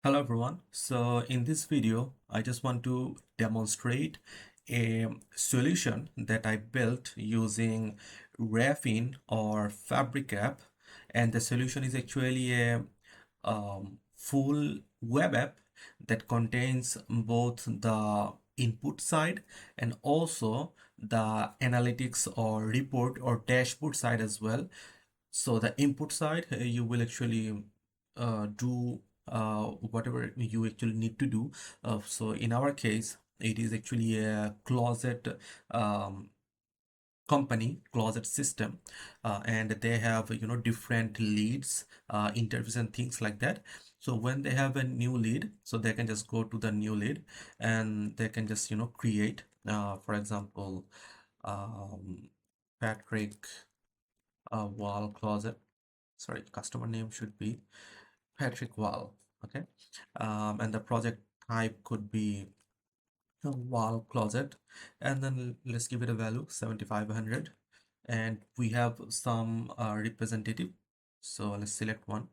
Hello everyone. So in this video, I just want to demonstrate a solution that I built using Raffine or Fabric app, and the solution is actually a full web app that contains both the input side and also the analytics or report or dashboard side as well. So the input side, you will actually do whatever you actually need to do. So in our case, it is actually a closet um, company, closet system, and they have different leads, interviews and things like that. So when they have a new lead, so they can just go to the new lead and they can just create, for example, um, Patrick wall closet. Sorry, customer name should be Patrick Wall. Okay. And the project type could be a wall closet, and then let's give it a value 7500, and we have some representative, so let's select one,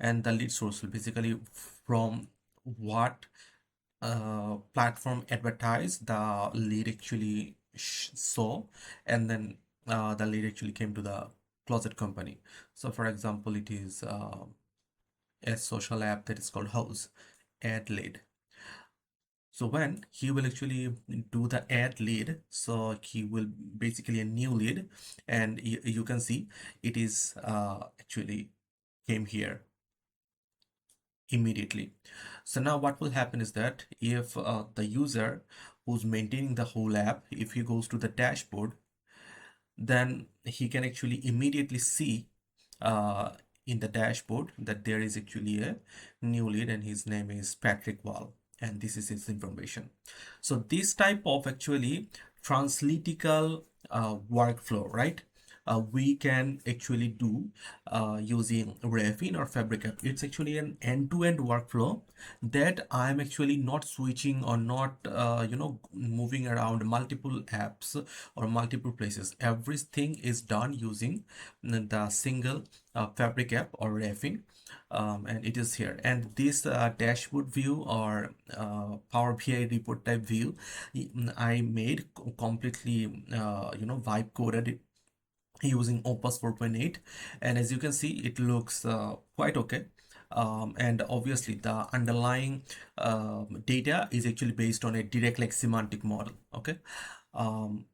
and the lead source will basically from what platform advertised the lead actually saw, and then the lead actually came to the closet company. So for example, it is a social app that is called House ad lead. So when he will actually do the ad lead, so he will basically a new lead, and you can see it is actually came here immediately. So now what will happen is that if the user who's maintaining the whole app, if he goes to the dashboard, then he can actually immediately see uh, in the dashboard that there is actually a new lead and his name is Patrick Wall, and this is his information. So this type of actually translytical workflow, right? We can actually do using Raffine or Fabric app. It's actually an end-to-end workflow that I'm actually not switching or not moving around multiple apps or multiple places. Everything is done using the single Fabric app or Raffine, and it is here. And this dashboard view or Power BI report type view, I made completely vibe coded using Opus 4.8, and as you can see it looks quite okay. And obviously the underlying data is actually based on a direct like semantic model. Okay. um,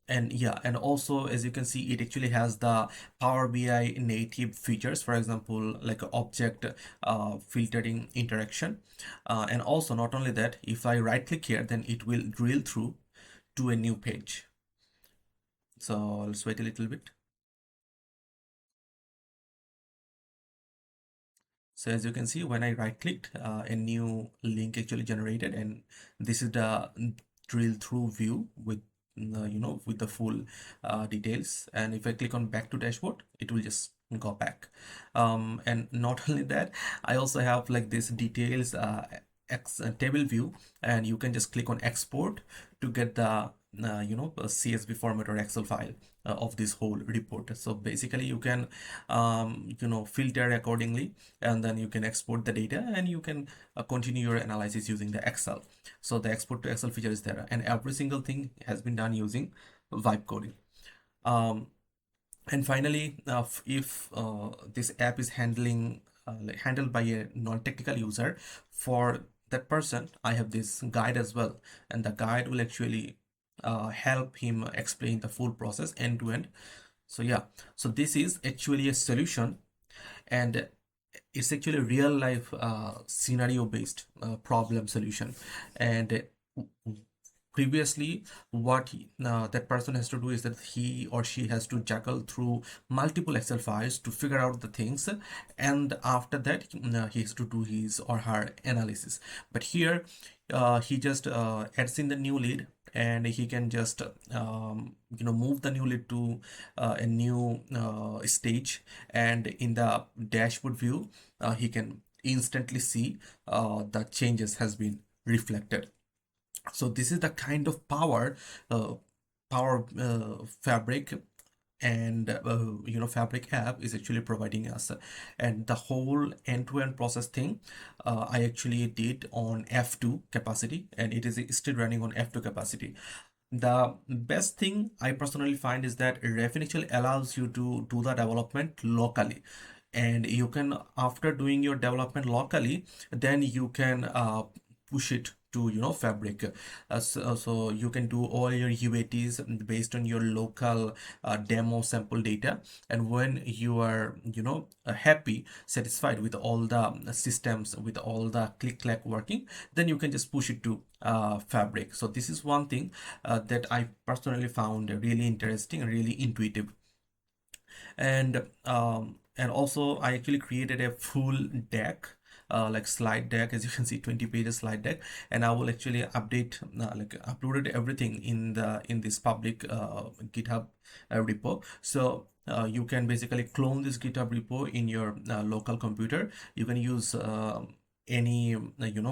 and yeah, and also as you can see it actually has the Power BI native features, for example like object filtering interaction, and also not only that, if I right click here then it will drill through to a new page. So let's wait a little bit. So as you can see, when I right clicked, a new link actually generated, and this is the drill through view with with the full details. And if I click on back to dashboard, it will just go back. And not only that, I also have like this details table view, and you can just click on export to get the CSV format or Excel file of this whole report. So basically you can filter accordingly, and then you can export the data, and you can continue your analysis using the Excel. So the export to Excel feature is there, and every single thing has been done using vibe coding. And finally, if this app is handled by a non-technical user, for that person I have this guide as well, and the guide will actually help him explain the full process end to end. So yeah, so this is actually a solution, and it's actually a real life scenario based problem solution. And previously what that person has to do is that he or she has to juggle through multiple Excel files to figure out the things, and after that he has to do his or her analysis. But here he just adds in the new lead, and he can just move the new lead to a new stage, and in the dashboard view he can instantly see the changes has been reflected. So this is the kind of power Fabric and Fabric app is actually providing us. And the whole end-to-end process thing I actually did on F2 capacity, and it is still running on F2 capacity. The best thing I personally find is that Refin actually allows you to do the development locally, and you can, after doing your development locally, then you can push it to Fabric. So you can do all your UATs based on your local demo sample data, and when you are happy, satisfied with all the systems, with all the click clack working, then you can just push it to Fabric. So this is one thing that I personally found really interesting and really intuitive. And also I actually created a full deck, like slide deck, as you can see, 20 pages slide deck, and I will actually update, like uploaded everything in this public GitHub repo. So you can basically clone this GitHub repo in your local computer. You can use any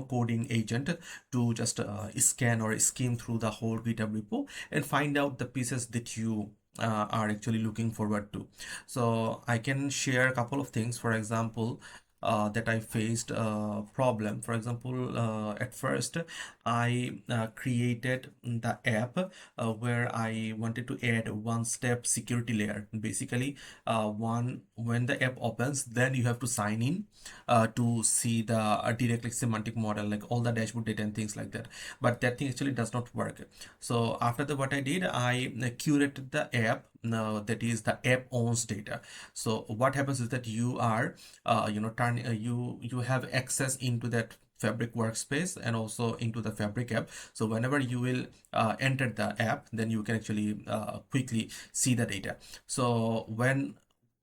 coding agent to just scan or skim through the whole GitHub repo and find out the pieces that you are actually looking forward to. So I can share a couple of things. For example, that I faced a problem. For example, at first I created the app where I wanted to add one-step security layer. Basically, when the app opens, then you have to sign in to see the directly semantic model, like all the dashboard data and things like that. But that thing actually does not work. So after the what I did, I curated the app. That is, the app owns data. So what happens is that you are you have access into that Fabric workspace and also into the Fabric app. So whenever you will enter the app, then you can actually quickly see the data. So when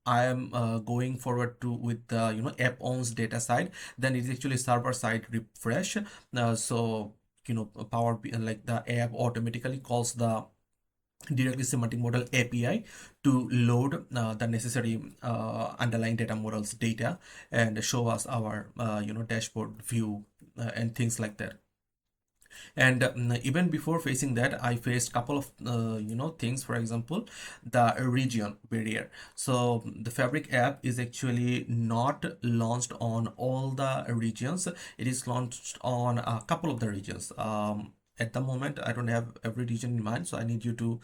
I am going forward to with the app owns data side, then it is actually server side refresh. So like the app automatically calls the directly semantic model API to load the necessary underlying data models data and show us our dashboard view and things like that. And even before facing that, I faced couple of things. For example, the region barrier. So the Fabric app is actually not launched on all the regions. It is launched on a couple of the regions. At the moment, I don't have every region in mind, so I need you to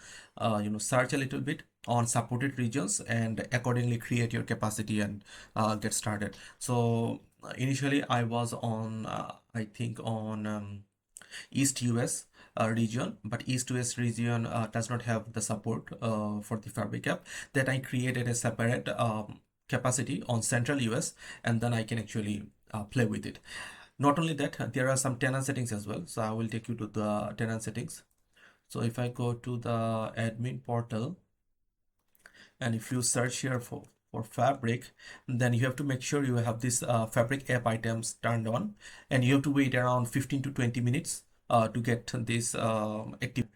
search a little bit on supported regions and accordingly create your capacity and get started. So initially I was on I think on East US region, but East US region does not have the support for the Fabric app. Then I created a separate capacity on Central US, and then I can actually play with it. Not only that, there are some tenant settings as well. So I will take you to the tenant settings. So if I go to the admin portal, and if you search here for Fabric, then you have to make sure you have this Fabric app items turned on, and you have to wait around 15 to 20 minutes to get this active.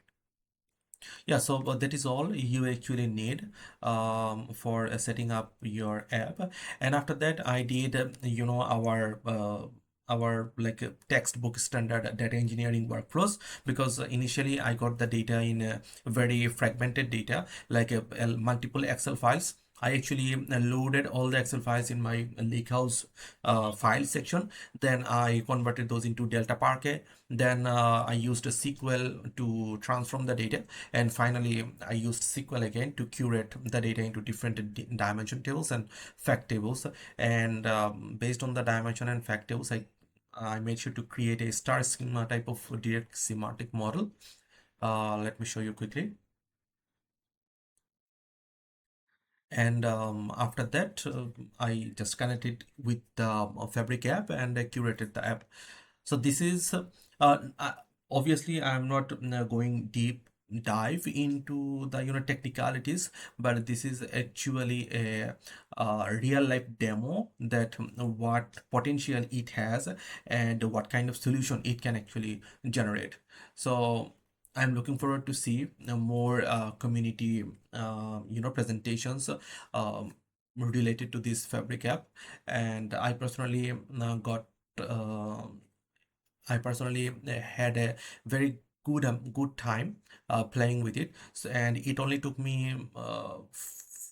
Yeah, so that is all you actually need for setting up your app. And after that, I did our like textbook standard data engineering workflows, because initially I got the data in very fragmented data, like multiple Excel files. I actually loaded all the Excel files in my Lakehouse file section. Then I converted those into Delta Parquet. Then I used a SQL to transform the data. And finally, I used SQL again to curate the data into different dimension tables and fact tables. And based on the dimension and fact tables, I made sure to create a star schema type of direct semantic model. Let me show you quickly. And after that, I just connected with the Fabric app and I curated the app. So this is obviously I'm not going deep dive into the technicalities, but this is actually a real life demo that what potential it has and what kind of solution it can actually generate. So I'm looking forward to see more community presentations related to this Fabric app. And uh, I personally had a very good time playing with it. So, and it only took me 4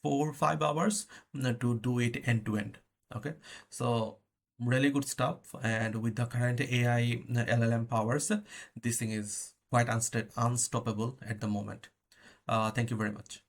or 5 hours to do it end to end. Okay, so really good stuff. And with the current AI LLM powers, this thing is quite unstoppable at the moment. Thank you very much.